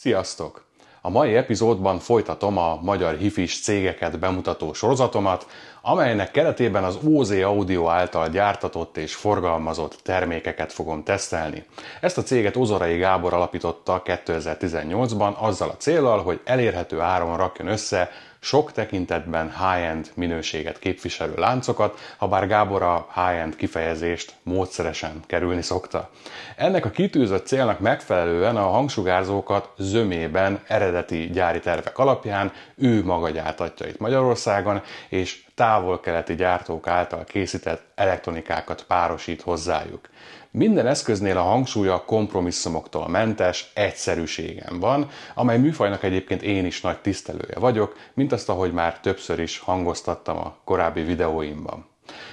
Sziasztok! A mai epizódban folytatom a magyar hifis cégeket bemutató sorozatomat, amelynek keretében az OZ Audio által gyártatott és forgalmazott termékeket fogom tesztelni. Ezt a céget Ozorai Gábor alapította 2018-ban azzal a céllal, hogy elérhető áron rakjon össze sok tekintetben high-end minőséget képviselő láncokat, habár Gábor a high-end kifejezést módszeresen kerülni szokta. Ennek a kitűzött célnak megfelelően a hangsugárzókat zömében eredeti gyári tervek alapján ő maga gyártatja itt Magyarországon, és távol-keleti gyártók által készített elektronikákat párosít hozzájuk. Minden eszköznél a hangsúly a kompromisszumoktól mentes egyszerűségen van, amely műfajnak egyébként én is nagy tisztelője vagyok, mint azt, ahogy már többször is hangoztattam a korábbi videóimban.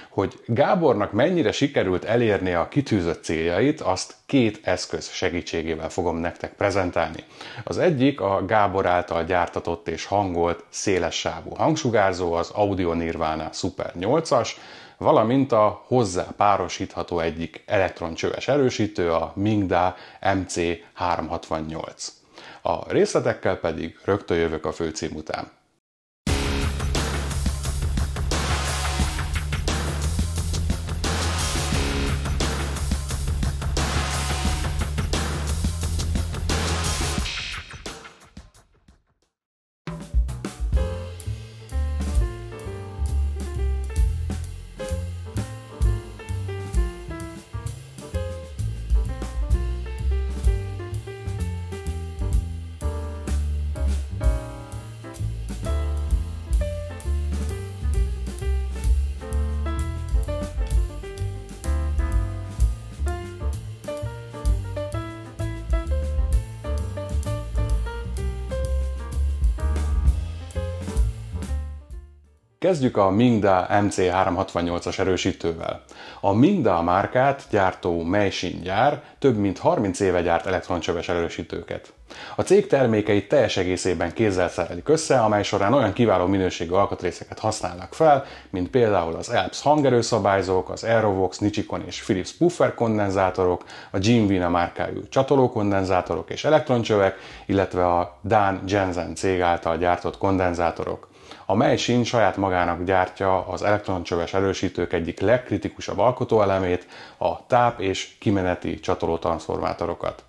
Hogy Gábornak mennyire sikerült elérni a kitűzött céljait, azt két eszköz segítségével fogom nektek prezentálni. Az egyik a Gábor által gyártatott és hangolt szélessávú hangsugárzó, az Audio Nirvana Super 8-as, valamint a hozzá párosítható egyik elektroncsöves erősítő, a Mingda MC368. A részletekkel pedig rögtön jövök a főcím után. Kezdjük a Mingda MC368-as erősítővel. A Mingda márkát gyártó Meishin gyár több mint 30 éve gyárt elektroncsöves erősítőket. A cég termékeit teljes egészében kézzel szerelik össze, amely során olyan kiváló minőségű alkatrészeket használnak fel, mint például az Alps hangerőszabályzók, az Aerovox, Nichicon és Philips puffer kondenzátorok, a Jimvina márkájú csatolókondenzátorok és elektroncsövek, illetve a dán Jensen cég által gyártott kondenzátorok. A Meishin saját magának gyártja az elektroncsöves erősítők egyik legkritikusabb alkotóelemét, a táp- és kimeneti csatolótranszformátorokat.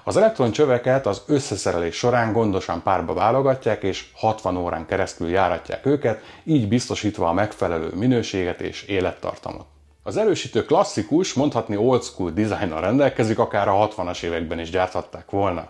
Az elektroncsöveket az összeszerelés során gondosan párba válogatják, és 60 órán keresztül járatják őket, így biztosítva a megfelelő minőséget és élettartamot. Az erősítő klasszikus, mondhatni old school dizájnnal rendelkezik, akár a 60-as években is gyárthatták volna.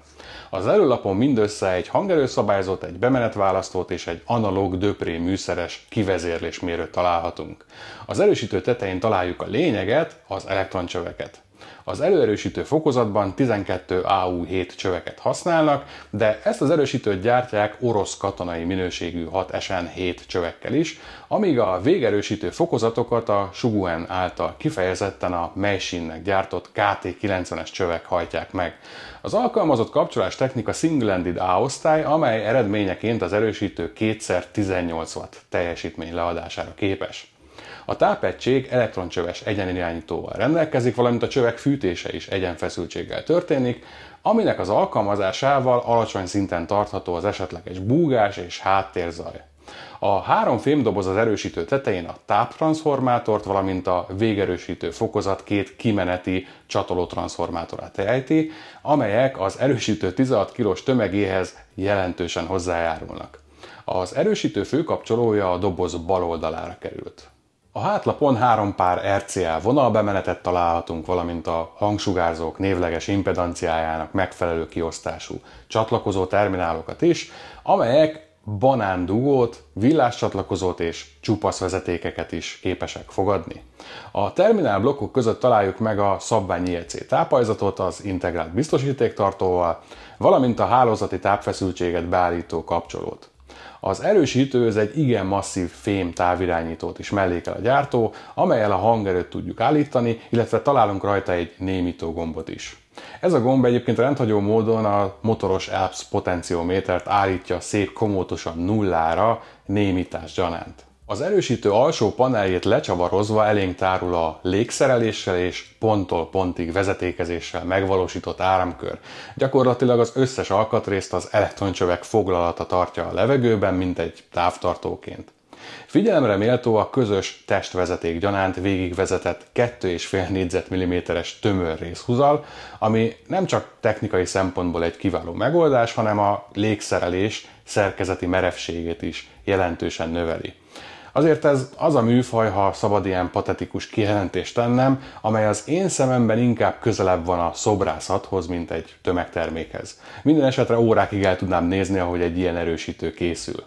Az előlapon mindössze egy hangerőszabályzót, egy bemenetválasztót és egy analóg Döpré műszeres kivezérlésmérőt találhatunk. Az erősítő tetején találjuk a lényeget, az elektroncsöveket. Az előerősítő fokozatban 12 AU7 csöveket használnak, de ezt az erősítőt gyártják orosz katonai minőségű 6SN7 csövekkel is, amíg a végerősítő fokozatokat a Shuguen által kifejezetten a Meishinnek gyártott KT90-es csövek hajtják meg. Az alkalmazott kapcsolás technika single-ended A-osztály, amely eredményeként az erősítő 2x18 watt teljesítmény leadására képes. A tápegység elektroncsöves egyenirányítóval rendelkezik, valamint a csövek fűtése is egyenfeszültséggel történik, aminek az alkalmazásával alacsony szinten tartható az esetleges búgás és háttérzaj. A három fémdoboz az erősítő tetején a táptranszformátort, valamint a végerősítő fokozat két kimeneti csatolótranszformátorát rejti, amelyek az erősítő 16 kg tömegéhez jelentősen hozzájárulnak. Az erősítő főkapcsolója a doboz bal oldalára került. A hátlapon 3 pár RCA vonalbemenetet találhatunk, valamint a hangsugárzók névleges impedanciájának megfelelő kiosztású csatlakozó terminálokat is, amelyek banándugót, villáscsatlakozót és csupaszvezetékeket is képesek fogadni. A terminálblokkok között találjuk meg a szabvány IEC tápajzatot az integrált biztosítéktartóval, valamint a hálózati tápfeszültséget beállító kapcsolót. Az erősítőhöz egy igen masszív fém távirányítót is mellékel a gyártó, amellyel a hangerőt tudjuk állítani, illetve találunk rajta egy némító gombot is. Ez a gomb egyébként rendhagyó módon a motoros Alps potenciométert állítja szép komótosan nullára némítás gyanánt. Az erősítő alsó paneljét lecsavarozva elénk tárul a légszereléssel és ponttól pontig vezetékezéssel megvalósított áramkör. Gyakorlatilag az összes alkatrészt az elektroncsövek foglalata tartja a levegőben, mint egy távtartóként. Figyelemre méltó a közös testvezeték gyanánt végigvezetett 2,5 négyzetmilliméteres tömör részhuzal, ami nem csak technikai szempontból egy kiváló megoldás, hanem a légszerelés szerkezeti merevségét is jelentősen növeli. Azért ez az a műfaj, ha szabad ilyen patetikus kijelentést tennem, amely az én szememben inkább közelebb van a szobrászathoz, mint egy tömegtermékhez. Minden esetre órákig el tudnám nézni, ahogy egy ilyen erősítő készül.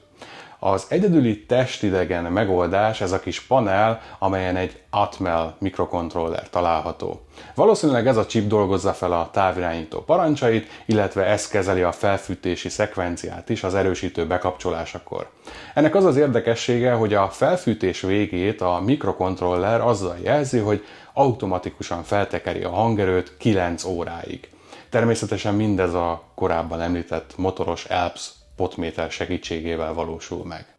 Az egyedüli testidegen megoldás ez a kis panel, amelyen egy Atmel mikrokontroller található. Valószínűleg ez a chip dolgozza fel a távirányító parancsait, illetve ez kezeli a felfűtési szekvenciát is az erősítő bekapcsolásakor. Ennek az az érdekessége, hogy a felfűtés végét a mikrokontroller azzal jelzi, hogy automatikusan feltekeri a hangerőt 9 óráig. Természetesen mindez a korábban említett motoros ELPS potméter segítségével valósul meg.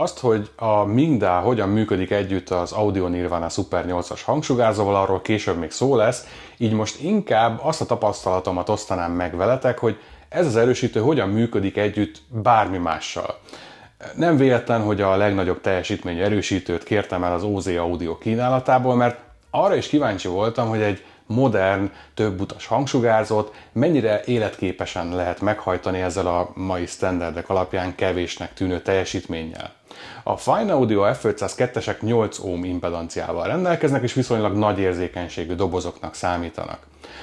Azt, hogy a Mingda hogyan működik együtt az Audio Nirvana Super 8-as hangsugárzóval, arról később még szó lesz, így most inkább azt a tapasztalatomat osztanám meg veletek, hogy ez az erősítő hogyan működik együtt bármi mással. Nem véletlen, hogy a legnagyobb teljesítményű erősítőt kértem el az OZ Audio kínálatából, mert arra is kíváncsi voltam, hogy egy modern, többutas hangsugárzót mennyire életképesen lehet meghajtani ezzel a mai sztenderdek alapján kevésnek tűnő teljesítménnyel. A Fine Audio F502-esek 8 ohm impedanciával rendelkeznek, és viszonylag nagy érzékenységű dobozoknak számítanak.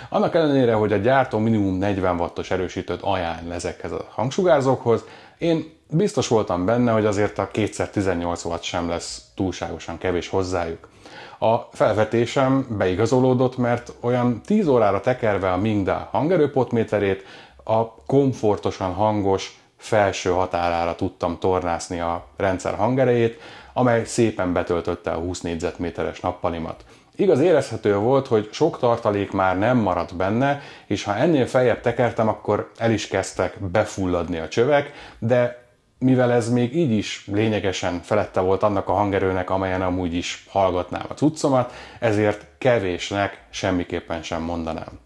Annak ellenére, hogy a gyártó minimum 40 wattos erősítőt ajánl ezekhez a hangsugárzókhoz, én biztos voltam benne, hogy azért a 2x18 watt sem lesz túlságosan kevés hozzájuk. A felvetésem beigazolódott, mert olyan 10 órára tekerve a Mingda hangerőpotméterét a komfortosan hangos felső határára tudtam tornászni a rendszer hangerejét, amely szépen betöltötte a 20 négyzetméteres nappalimat. Igaz, érezhető volt, hogy sok tartalék már nem maradt benne, és ha ennél feljebb tekertem, akkor el is kezdtek befulladni a csövek, de mivel ez még így is lényegesen felette volt annak a hangerőnek, amelyen amúgy is hallgatnám a cuccomat, ezért kevésnek semmiképpen sem mondanám.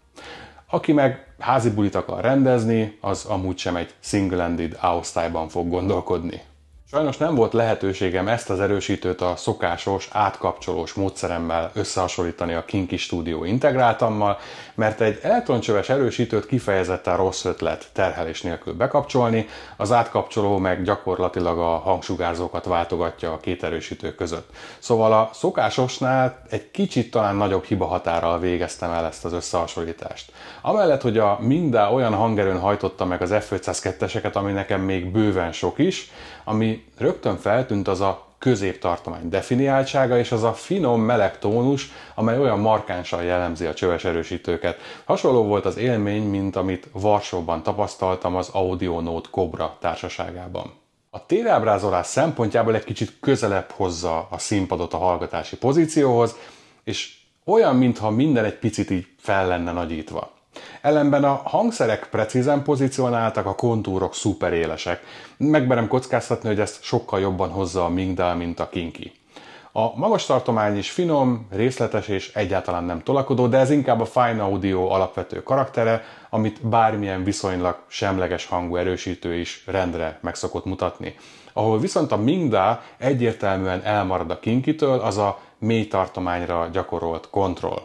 Aki meg házi bulit akar rendezni, az amúgy sem egy single-ended A-osztályban fog gondolkodni. Sajnos nem volt lehetőségem ezt az erősítőt a szokásos, átkapcsolós módszeremmel összehasonlítani a Kinki Studio integráltammal, mert egy elektroncsöves erősítőt kifejezetten rossz ötlet terhelés nélkül bekapcsolni, az átkapcsoló meg gyakorlatilag a hangsugárzókat váltogatja a két erősítő között. Szóval a szokásosnál egy kicsit talán nagyobb hibahatárral végeztem el ezt az összehasonlítást. Amellett, hogy a Mingda olyan hangerőn hajtotta meg az F502-eseket, ami nekem még bőven sok is, ami rögtön feltűnt, az a középtartomány definiáltsága és az a finom meleg tónus, amely olyan markánsan jellemzi a csöves erősítőket. Hasonló volt az élmény, mint amit Varsóban tapasztaltam az Audio Note Cobra társaságában. A térábrázolás szempontjából egy kicsit közelebb hozza a színpadot a hallgatási pozícióhoz, és olyan, mintha minden egy picit így fel lenne nagyítva. Ellenben a hangszerek precízen pozícionáltak, a kontúrok szuper élesek. Megmerem kockáztatni, hogy ezt sokkal jobban hozza a Mingda, mint a Kinki. A magas tartomány is finom, részletes és egyáltalán nem tolakodó, de ez inkább a Fine Audio alapvető karaktere, amit bármilyen viszonylag semleges hangú erősítő is rendre meg szokott mutatni. Ahol viszont a Mingda egyértelműen elmarad a Kinkitől, az a mély tartományra gyakorolt kontroll.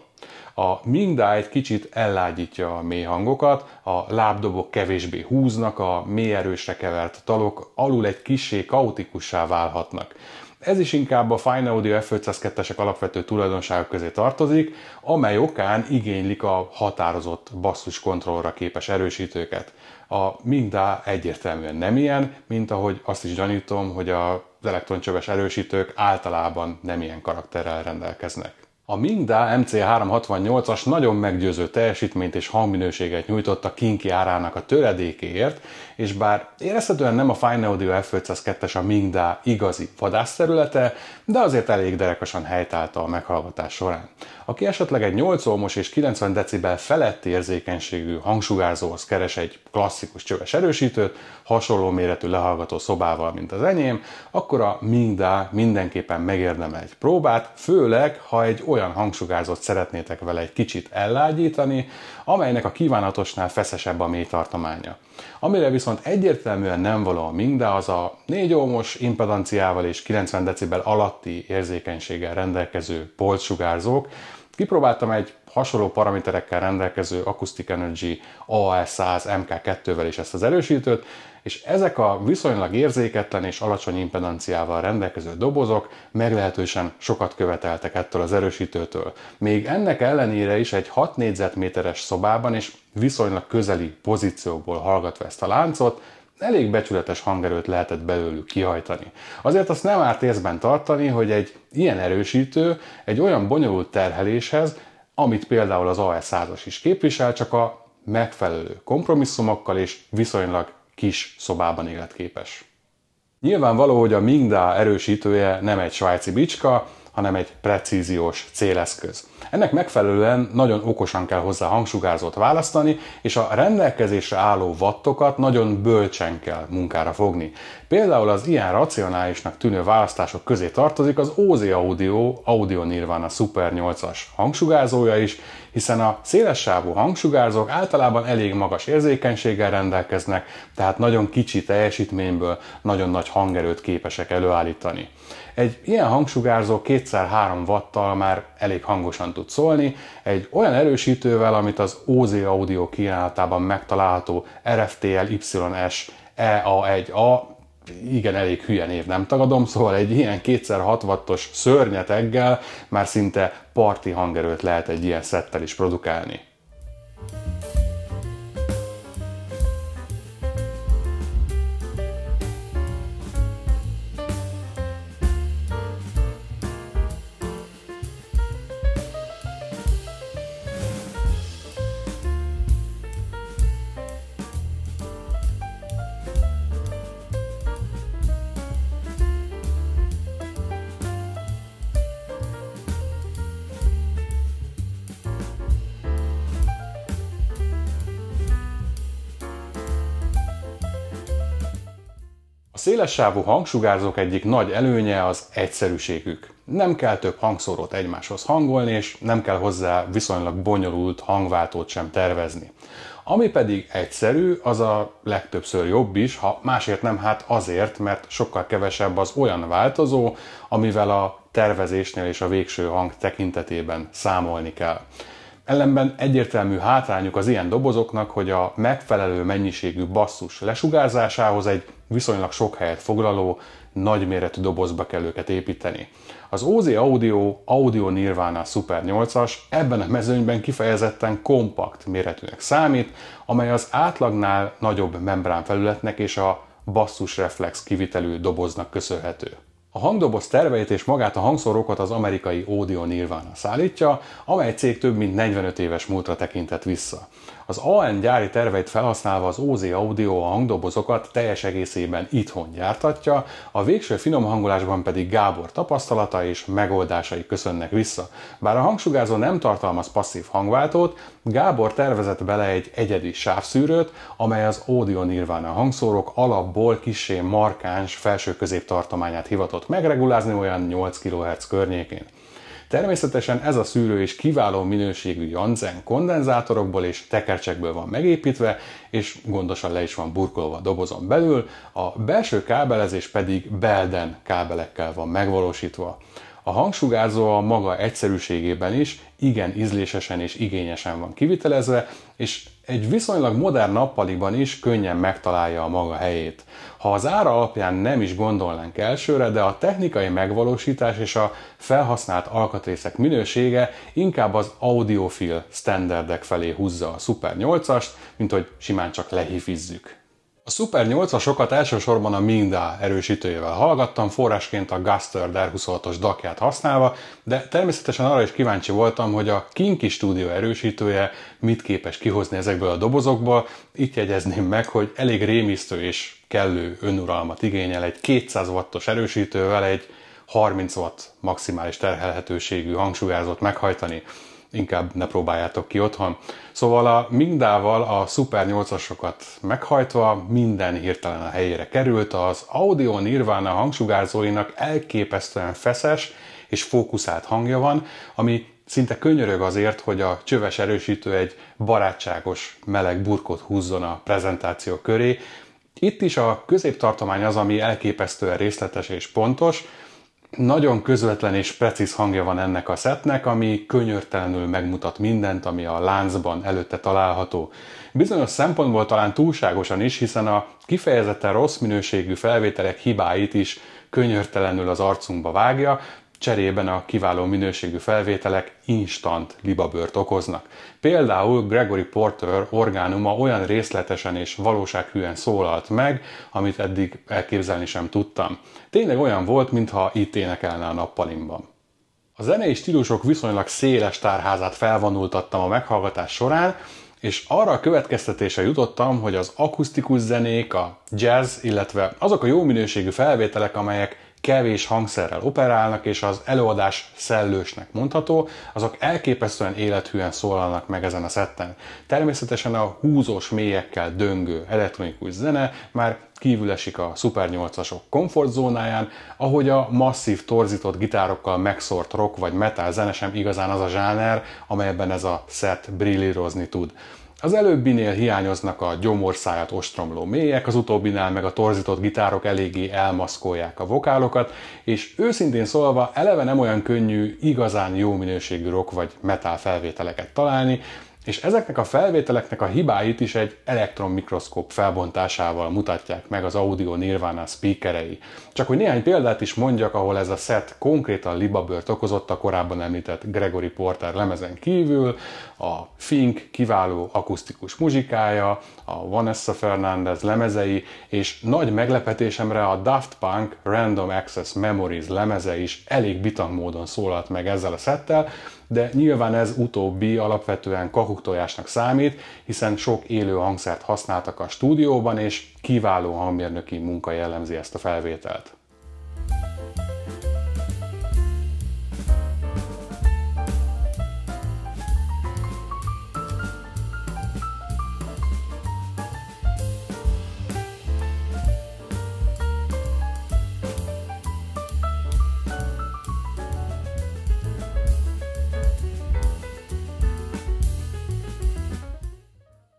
A Mingda egy kicsit ellágyítja a mély hangokat, a lábdobok kevésbé húznak, a mély erősre kevert dalok alul egy kissé kaotikussá válhatnak. Ez is inkább a Fine Audio F502-esek alapvető tulajdonságok közé tartozik, amely okán igénylik a határozott basszuskontrollra képes erősítőket. A Mingda egyértelműen nem ilyen, mint ahogy azt is gyanítom, hogy az elektroncsöves erősítők általában nem ilyen karakterrel rendelkeznek. A Mingda MC368-as nagyon meggyőző teljesítményt és hangminőséget nyújtott a kinki árának a töredékéért, és bár érezhetően nem a Fine Audio F502-es a Mingda igazi vadászterülete, de azért elég derekasan helytálta a meghallgatás során. Aki esetleg egy 8 ohmos és 90 decibel feletti érzékenységű hangsugárzóhoz keres egy klasszikus csöves erősítőt, hasonló méretű lehallgató szobával, mint az enyém, akkor a Mingda mindenképpen megérdemel egy próbát, főleg, ha egy olyan hangsugárzót szeretnétek vele egy kicsit ellágyítani, amelynek a kívánatosnál feszesebb a mélytartománya. Amire viszont egyértelműen nem való a Mingda, az a 4 ohmos impedanciával és 90 decibel alatti érzékenységgel rendelkező polcsugárzók. Kipróbáltam egy hasonló paraméterekkel rendelkező Acoustic Energy AAS100 MK2-vel is ezt az erősítőt, és ezek a viszonylag érzéketlen és alacsony impedanciával rendelkező dobozok meglehetősen sokat követeltek ettől az erősítőtől. Még ennek ellenére is egy 6 négyzetméteres szobában és viszonylag közeli pozíciókból hallgatva ezt a láncot, elég becsületes hangerőt lehetett belőlük kihajtani. Azért azt nem árt észben tartani, hogy egy ilyen erősítő egy olyan bonyolult terheléshez, amit például az AS100-as is képvisel, csak a megfelelő kompromisszumokkal és viszonylag kis szobában életképes. Nyilvánvaló, hogy a Mingda erősítője nem egy svájci bicska, hanem egy precíziós céleszköz. Ennek megfelelően nagyon okosan kell hozzá hangsugárzót választani, és a rendelkezésre álló wattokat nagyon bölcsen kell munkára fogni. Például az ilyen racionálisnak tűnő választások közé tartozik az OZ Audio Nirvana Super 8-as hangsugárzója is, hiszen a szélessávú hangsugárzók általában elég magas érzékenységgel rendelkeznek, tehát nagyon kicsi teljesítményből nagyon nagy hangerőt képesek előállítani. Egy ilyen hangsugárzó 2x3 watttal már elég hangosan tud szólni, egy olyan erősítővel, amit az OZ Audio kínálatában megtalálható RFTL YS EA1A, igen, elég hülye név, nem tagadom, szóval egy ilyen 2x6 wattos szörnyeteggel már szinte parti hangerőt lehet egy ilyen szettel is produkálni. A szélessávú hangsugárzók egyik nagy előnye az egyszerűségük. Nem kell több hangszórót egymáshoz hangolni, és nem kell hozzá viszonylag bonyolult hangváltót sem tervezni. Ami pedig egyszerű, az a legtöbbször jobb is, ha másért nem, hát azért, mert sokkal kevesebb az olyan változó, amivel a tervezésnél és a végső hang tekintetében számolni kell. Ellenben egyértelmű hátrányuk az ilyen dobozoknak, hogy a megfelelő mennyiségű basszus lesugárzásához egy viszonylag sok helyet foglaló, nagyméretű dobozba kell őket építeni. Az OZ Audio Nirvana Super 8-as ebben a mezőnyben kifejezetten kompakt méretűnek számít, amely az átlagnál nagyobb membránfelületnek és a basszusreflex kivitelű doboznak köszönhető. A hangdoboz terveit és magát a hangszórókat az amerikai Audio Nirvana szállítja, amely cég több mint 45 éves múltra tekintett vissza. Az AN gyári terveit felhasználva az OZ Audio a hangdobozokat teljes egészében itthon gyártatja, a végső finomhangolásban pedig Gábor tapasztalata és megoldásai köszönnek vissza. Bár a hangsugárzó nem tartalmaz passzív hangváltót, Gábor tervezett bele egy egyedi sávszűrőt, amely az Audio Nirvana hangszórók alapból kissé markáns felső középtartományát hivatott megregulázni olyan 8 kHz környékén. Természetesen ez a szűrő is kiváló minőségű Janssen kondenzátorokból és tekercsekből van megépítve, és gondosan le is van burkolva a dobozon belül, a belső kábelezés pedig Belden kábelekkel van megvalósítva. A hangsugárzó a maga egyszerűségében is igen ízlésesen és igényesen van kivitelezve, és egy viszonylag modern nappaliban is könnyen megtalálja a maga helyét. Ha az ára alapján nem is gondolnánk elsőre, de a technikai megvalósítás és a felhasznált alkatrészek minősége inkább az audiofil standardek felé húzza a Super 8-ast, mint hogy simán csak lehifizzük. A Super 8-asokat elsősorban a Minda erősítőjével hallgattam, forrásként a Guster R26-os DAC-ját használva, de természetesen arra is kíváncsi voltam, hogy a Kinki Studio erősítője mit képes kihozni ezekből a dobozokból. Itt jegyezném meg, hogy elég rémisztő és kellő önuralmat igényel egy 200 wattos erősítővel egy 30 watt maximális terhelhetőségű hangsugárzót meghajtani. Inkább ne próbáljátok ki otthon. Szóval a Mindával a Super 8-asokat meghajtva minden hirtelen a helyére került, az Audio Nirvana hangsugárzóinak elképesztően feszes és fókuszált hangja van, ami szinte könyörög azért, hogy a csöves erősítő egy barátságos, meleg burkot húzzon a prezentáció köré. Itt is a középtartomány az, ami elképesztően részletes és pontos. Nagyon közvetlen és precíz hangja van ennek a szettnek, ami könyörtelenül megmutat mindent, ami a láncban előtte található. Bizonyos szempontból talán túlságosan is, hiszen a kifejezetten rossz minőségű felvételek hibáit is könyörtelenül az arcunkba vágja, cserében a kiváló minőségű felvételek instant libabőrt okoznak. Például Gregory Porter orgánuma olyan részletesen és valósághűen szólalt meg, amit eddig elképzelni sem tudtam. Tényleg olyan volt, mintha itt énekelne a nappalimban. A zenei stílusok viszonylag széles tárházát felvonultattam a meghallgatás során, és arra a következtetésre jutottam, hogy az akusztikus zenék, a jazz, illetve azok a jó minőségű felvételek, amelyek kevés hangszerrel operálnak, és az előadás szellősnek mondható, azok elképesztően élethűen szólalnak meg ezen a szetten. Természetesen a húzós mélyekkel döngő elektronikus zene már kívül esik a Super 8-asok komfortzónáján, ahogy a masszív torzított gitárokkal megszórt rock vagy metal zene sem igazán az a zsáner, amelyben ez a szett brillírozni tud. Az előbbinél hiányoznak a gyomorszájat ostromló mélyek, az utóbbinál meg a torzított gitárok eléggé elmaszkolják a vokálokat, és őszintén szólva eleve nem olyan könnyű igazán jó minőségű rock vagy metal felvételeket találni, és ezeknek a felvételeknek a hibáit is egy elektronmikroszkóp felbontásával mutatják meg az Audio Nirvana speakerei. Csak hogy néhány példát is mondjak, ahol ez a set konkrétan libabőrt okozott a korábban említett Gregory Porter lemezen kívül, a Fink kiváló akusztikus muzsikája, a Vanessa Fernandez lemezei, és nagy meglepetésemre a Daft Punk Random Access Memories lemeze is elég bitang módon szólalt meg ezzel a szettel, de nyilván ez utóbbi alapvetően kakuktojásnak számít, hiszen sok élő hangszert használtak a stúdióban, és kiváló hangmérnöki munka jellemzi ezt a felvételt.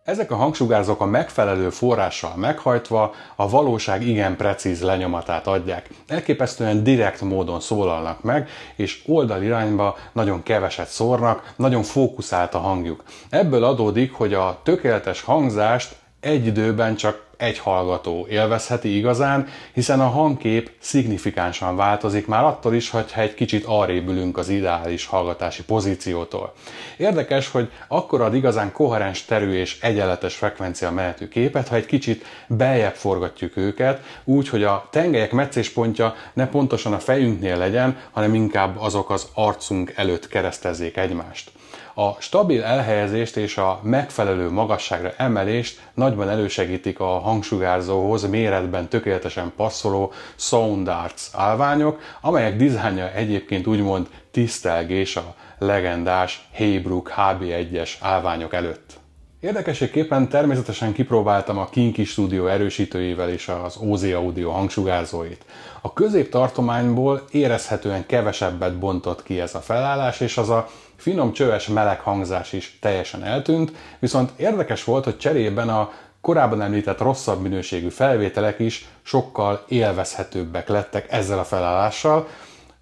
Ezek a hangsugárzók a megfelelő forrással meghajtva a valóság igen precíz lenyomatát adják. Elképesztően direkt módon szólalnak meg, és oldalirányba nagyon keveset szórnak, nagyon fókuszált a hangjuk. Ebből adódik, hogy a tökéletes hangzást egy időben csak egy hallgató élvezheti igazán, hiszen a hangkép szignifikánsan változik már attól is, hogyha egy kicsit arrébb ülünk az ideális hallgatási pozíciótól. Érdekes, hogy akkor ad igazán koherens terű és egyenletes frekvencia menetű képet, ha egy kicsit beljebb forgatjuk őket, úgy, hogy a tengelyek meccéspontja ne pontosan a fejünknél legyen, hanem inkább azok az arcunk előtt keresztezzék egymást. A stabil elhelyezést és a megfelelő magasságra emelést nagyban elősegítik a hangsugárzóhoz méretben tökéletesen passzoló Sound Arts állványok, amelyek dizájnja egyébként úgymond tisztelgés a legendás Haybrook HB1-es állványok előtt. Érdekességképpen természetesen kipróbáltam a Kinki Studio erősítőjével és az OZ Audio hangsugárzóit. A középtartományból érezhetően kevesebbet bontott ki ez a felállás, és az a finom csöves meleg hangzás is teljesen eltűnt, viszont érdekes volt, hogy cserében a korábban említett rosszabb minőségű felvételek is sokkal élvezhetőbbek lettek ezzel a felállással.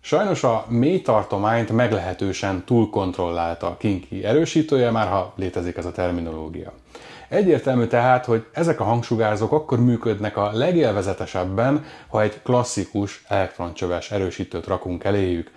Sajnos a mély tartományt meglehetősen túlkontrollálta a Kinki erősítője, már ha létezik ez a terminológia. Egyértelmű tehát, hogy ezek a hangsugárzók akkor működnek a legélvezetesebben, ha egy klasszikus elektroncsöves erősítőt rakunk eléjük.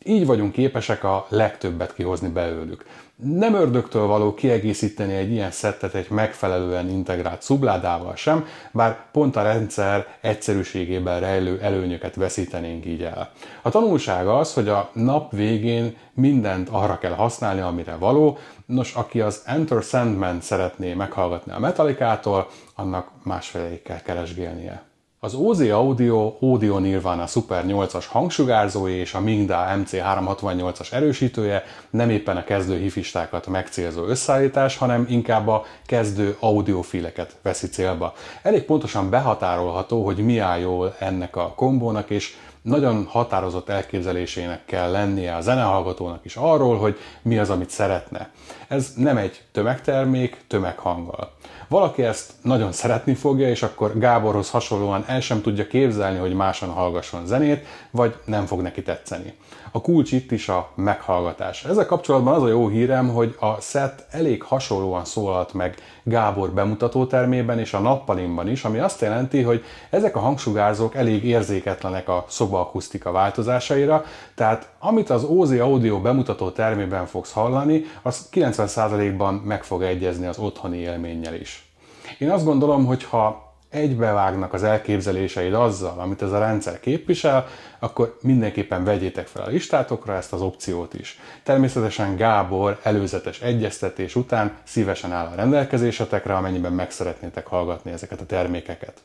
Így vagyunk képesek a legtöbbet kihozni belőlük. Nem ördögtől való kiegészíteni egy ilyen szettet egy megfelelően integrált szubládával sem, bár pont a rendszer egyszerűségében rejlő előnyöket veszítenénk így el. A tanulság az, hogy a nap végén mindent arra kell használni, amire való. Nos, aki az Enter Sandman szeretné meghallgatni a Metallicától, annak másfelé kell keresgélnie. Az OZ Audio Audio Nirvana Super 8-as hangsugárzója és a Mingda MC368-as erősítője nem éppen a kezdő hifistákat megcélzó összeállítás, hanem inkább a kezdő audiofileket veszi célba. Elég pontosan behatárolható, hogy mi áll jól ennek a kombónak, és nagyon határozott elképzelésének kell lennie a zenehallgatónak is arról, hogy mi az, amit szeretne. Ez nem egy tömegtermék, tömeghanggal. Valaki ezt nagyon szeretni fogja, és akkor Gáborhoz hasonlóan el sem tudja képzelni, hogy máson hallgasson zenét, vagy nem fog neki tetszeni. A kulcs itt is a meghallgatás. Ezzel kapcsolatban az a jó hírem, hogy a szett elég hasonlóan szólalt meg Gábor bemutatótermében és a nappalimban is, ami azt jelenti, hogy ezek a hangsugárzók elég érzéketlenek a szobaakusztika változásaira, tehát amit az OZ Audio bemutatótermében fogsz hallani, az 90%-ban meg fog egyezni az otthoni élménnyel is. Én azt gondolom, hogy ha egybevágnak az elképzeléseid azzal, amit ez a rendszer képvisel, akkor mindenképpen vegyétek fel a listátokra ezt az opciót is. Természetesen Gábor előzetes egyeztetés után szívesen áll a rendelkezésetekre, amennyiben meg szeretnétek hallgatni ezeket a termékeket.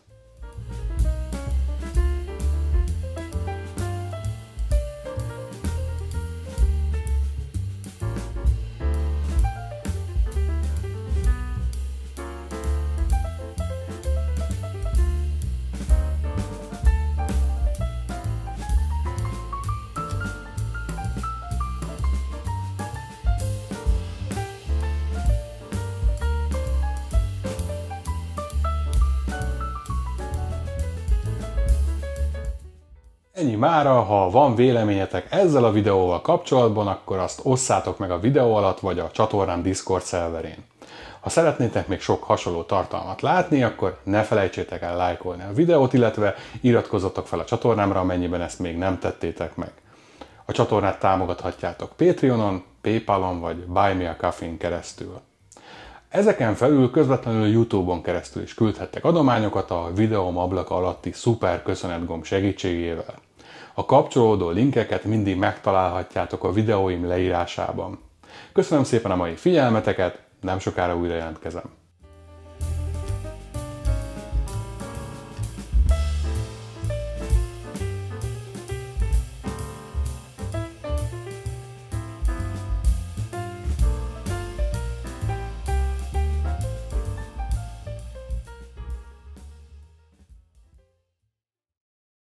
Ennyi mára, ha van véleményetek ezzel a videóval kapcsolatban, akkor azt osszátok meg a videó alatt vagy a csatornám Discord szerverén. Ha szeretnétek még sok hasonló tartalmat látni, akkor ne felejtsétek el lájkolni a videót, illetve iratkozzatok fel a csatornámra, amennyiben ezt még nem tettétek meg. A csatornát támogathatjátok Patreonon, Paypalon vagy Buy Me a Coffee-n keresztül. Ezeken felül közvetlenül YouTube-on keresztül is küldhettek adományokat a videóm ablaka alatti szuper köszönetgomb segítségével. A kapcsolódó linkeket mindig megtalálhatjátok a videóim leírásában. Köszönöm szépen a mai figyelmeteket, nem sokára újra jelentkezem.